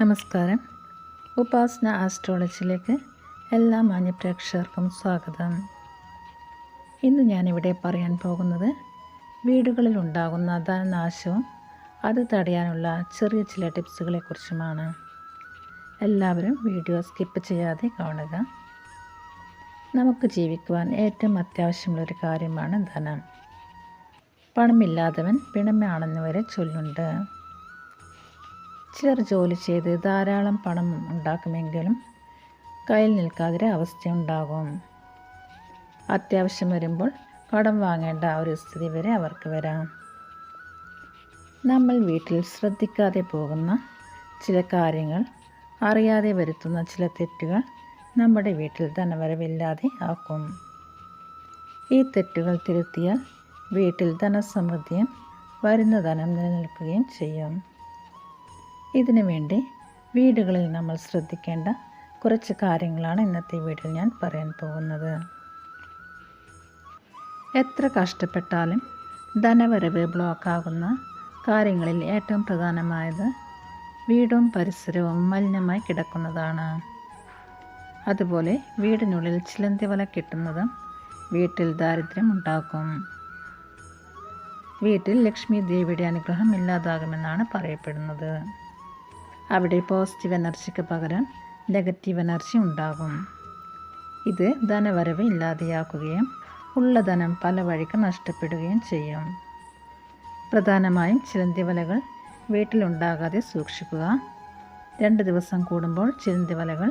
നമസ്കാരം. ഉപാസന ആസ്ട്രോളജിയിലേക്ക് എല്ലാ മാന്യപ്രേക്ഷകർക്കും സ്വാഗതം. ഇന്ന് ഞാനിവിടെ പറയാൻ പോകുന്നത് വീടുകളിൽ ഉണ്ടാകുന്ന ധനനാശവും അത് തടയാനുള്ള ചെറിയ ചില ടിപ്സുകളെക്കുറിച്ചുമാണ്. എല്ലാവരും വീഡിയോ സ്കിപ്പ് ചെയ്യാതെ കാണുക. നമുക്ക് ജീവിക്കുവാൻ ഏറ്റവും അത്യാവശ്യമുള്ളൊരു കാര്യമാണ് ധനം. പണമില്ലാത്തവൻ പിണമാണെന്ന് വരെ ചൊല്ലുണ്ട്. ചിലർ ജോലി ചെയ്ത് ധാരാളം പണം ഉണ്ടാക്കുമെങ്കിലും കയ്യിൽ നിൽക്കാതെ അവസ്ഥയുണ്ടാകും. അത്യാവശ്യം വരുമ്പോൾ കടം വാങ്ങേണ്ട ഒരു സ്ഥിതി വരെ അവർക്ക് വരാം. നമ്മൾ വീട്ടിൽ ശ്രദ്ധിക്കാതെ പോകുന്ന ചില കാര്യങ്ങൾ, അറിയാതെ വരുത്തുന്ന ചില തെറ്റുകൾ നമ്മുടെ വീട്ടിൽ ധനവരവില്ലാതെ ആക്കും. ഈ തെറ്റുകൾ തിരുത്തിയാൽ വീട്ടിൽ ധനസമൃദ്ധിയും വരുന്ന ധനം നിലനിൽക്കുകയും ചെയ്യും. ഇതിനു വേണ്ടി വീടുകളിൽ നമ്മൾ ശ്രദ്ധിക്കേണ്ട കുറച്ച് കാര്യങ്ങളാണ് ഇന്നത്തെ വീഡിയോയിൽ ഞാൻ പറയാൻ പോകുന്നത്. എത്ര കഷ്ടപ്പെട്ടാലും ധനവരവ് ബ്ലോക്കാകുന്ന കാര്യങ്ങളിൽ ഏറ്റവും പ്രധാനമായത് വീടും പരിസരവും മലിനമായി കിടക്കുന്നതാണ്. അതുപോലെ വീടിനുള്ളിൽ ചിലന്തി വല കിട്ടുന്നതും വീട്ടിൽ ദാരിദ്ര്യം ഉണ്ടാക്കും. വീട്ടിൽ ലക്ഷ്മി ദേവിയുടെ അനുഗ്രഹം ഇല്ലാതാകുമെന്നാണ് പറയപ്പെടുന്നത്. അവിടെ പോസിറ്റീവ് എനർജിക്ക് പകരം നെഗറ്റീവ് എനർജി ഉണ്ടാകും. ഇത് ധനവരവ് ഇല്ലാതെയാക്കുകയും ഉള്ള ധനം പല വഴിക്ക് നഷ്ടപ്പെടുകയും ചെയ്യും. പ്രധാനമായും ചിലന്തി വലകൾ വീട്ടിലുണ്ടാകാതെ സൂക്ഷിക്കുക. 2 ദിവസം കൂടുമ്പോൾ ചിലന്തി വലകൾ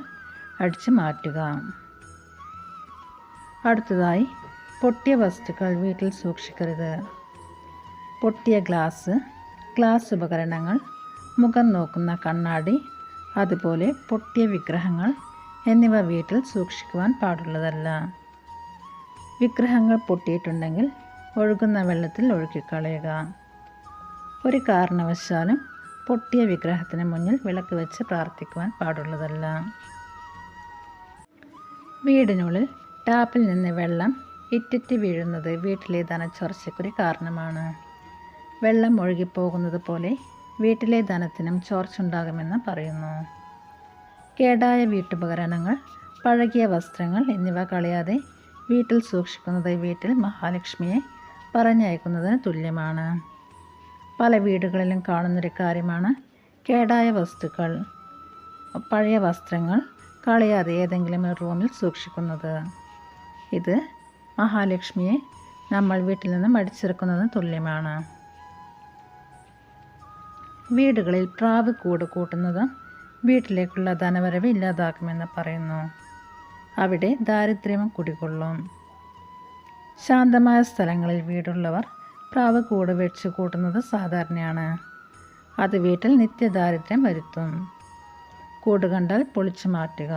അടിച്ചു മാറ്റുക. അടുത്തതായി, പൊട്ടിയ വസ്തുക്കൾ വീട്ടിൽ സൂക്ഷിക്കരുത്. പൊട്ടിയ ഗ്ലാസ് ഉപകരണങ്ങൾ, മുഖം നോക്കുന്ന കണ്ണാടി, അതുപോലെ പൊട്ടിയ വിഗ്രഹങ്ങൾ എന്നിവ വീട്ടിൽ സൂക്ഷിക്കുവാൻ പാടുള്ളതല്ല. വിഗ്രഹങ്ങൾ പൊട്ടിയിട്ടുണ്ടെങ്കിൽ ഒഴുകുന്ന വെള്ളത്തിൽ ഒഴുക്കിക്കളയുക. ഒരു കാരണവശാലും പൊട്ടിയ വിഗ്രഹത്തിന് മുന്നിൽ വിളക്ക് വെച്ച് പ്രാർത്ഥിക്കുവാൻ പാടുള്ളതല്ല. വീടിനുള്ളിൽ ടാപ്പിൽ നിന്ന് വെള്ളം ഇറ്റിറ്റ് വീഴുന്നത് വീട്ടിലെ ധനച്ചോർച്ചയ്ക്കൊരു കാരണമാണ്. വെള്ളം ഒഴുകിപ്പോകുന്നത് പോലെ വീട്ടിലെ ധനത്തിനും ചോർച്ചുണ്ടാകുമെന്ന് പറയുന്നു. കേടായ വീട്ടുപകരണങ്ങൾ, പഴകിയ വസ്ത്രങ്ങൾ എന്നിവ കളയാതെ വീട്ടിൽ സൂക്ഷിക്കുന്നത് വീട്ടിൽ മഹാലക്ഷ്മിയെ പറഞ്ഞയക്കുന്നതിന് തുല്യമാണ്. പല വീടുകളിലും കാണുന്നൊരു കാര്യമാണ് കേടായ വസ്തുക്കൾ, പഴയ വസ്ത്രങ്ങൾ കളയാതെ ഏതെങ്കിലും ഒരു റൂമിൽ സൂക്ഷിക്കുന്നത്. ഇത് മഹാലക്ഷ്മിയെ നമ്മൾ വീട്ടിൽ നിന്നും അടിച്ചിറക്കുന്നതിന് തുല്യമാണ്. വീടുകളിൽ പ്രാവ് കൂട് കൂട്ടുന്നത് വീട്ടിലേക്കുള്ള ധനവരവ് ഇല്ലാതാക്കുമെന്ന് പറയുന്നു. അവിടെ ദാരിദ്ര്യം കുടികൊള്ളും. ശാന്തമായ സ്ഥലങ്ങളിൽ വീടുള്ളവർ പ്രാവ് കൂട് വെച്ച് കൂട്ടുന്നത് സാധാരണയാണ്. അത് വീട്ടിൽ നിത്യദാരിദ്ര്യം വരുത്തും. കൂട് കണ്ടാൽ പൊളിച്ചു മാറ്റുക.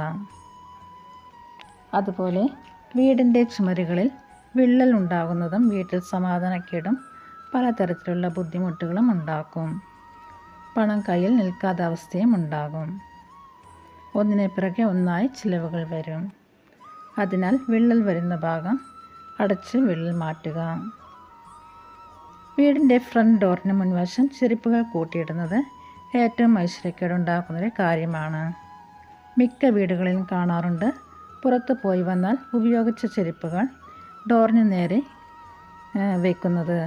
അതുപോലെ വീടിൻ്റെ ചുമരുകളിൽ വിള്ളൽ ഉണ്ടാകുന്നതും വീട്ടിൽ സമാധാനക്കേടും പലതരത്തിലുള്ള ബുദ്ധിമുട്ടുകളും ഉണ്ടാക്കും. പണം കയ്യിൽ നിൽക്കാത്ത അവസ്ഥയും ഉണ്ടാകും. ഒന്നിനെ പിറകെ ഒന്നായി ചിലവുകൾ വരും. അതിനാൽ വിള്ളൽ വരുന്ന ഭാഗം അടച്ച് വിള്ളൽ മാറ്റുക. വീടിൻ്റെ ഫ്രണ്ട് ഡോറിന് മുൻവശം ചെരുപ്പുകൾ കൂട്ടിയിടുന്നത് ഏറ്റവും ഐശ്വര്യക്കേടുണ്ടാക്കുന്നൊരു കാര്യമാണ്. മിക്ക വീടുകളിലും കാണാറുണ്ട്. പുറത്ത് പോയി വന്നാൽ ഉപയോഗിച്ച ചെരുപ്പുകൾ ഡോറിന് നേരെ വയ്ക്കുന്നത്.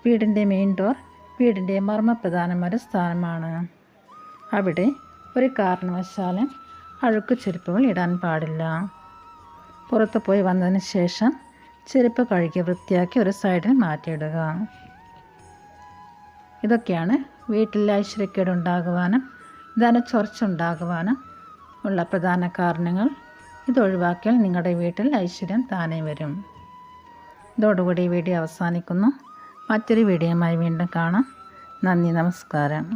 വീടിൻ്റെ മെയിൻ ഡോർ വീടിൻ്റെ മർമ്മപ്രധാനമായ സ്ഥാനമാണ്. അവിടെ ഒരു കാരണവശാലും അഴുക്ക് ചെരുപ്പുകൾ ഇടാൻ പാടില്ല. പുറത്ത് പോയി വന്നതിന് ശേഷം ചെരുപ്പ് കഴുകി വൃത്തിയാക്കി ഒരു സൈഡിൽ മാറ്റിയിടുക. ഇതൊക്കെയാണ് വീട്ടിൽ ഐശ്വര്യക്കേടുണ്ടാകുവാനും ധനച്ചോർച്ച ഉണ്ടാകുവാനും ഉള്ള പ്രധാന കാരണങ്ങൾ. ഇതൊഴിവാക്കിയാൽ നിങ്ങളുടെ വീട്ടിൽ ഐശ്വര്യം താനേ വരും. ഇതോടുകൂടി വീഡിയോ അവസാനിക്കുന്നു. മറ്റൊരു വീഡിയോയുമായി വീണ്ടും കാണാം. നന്ദി, നമസ്കാരം.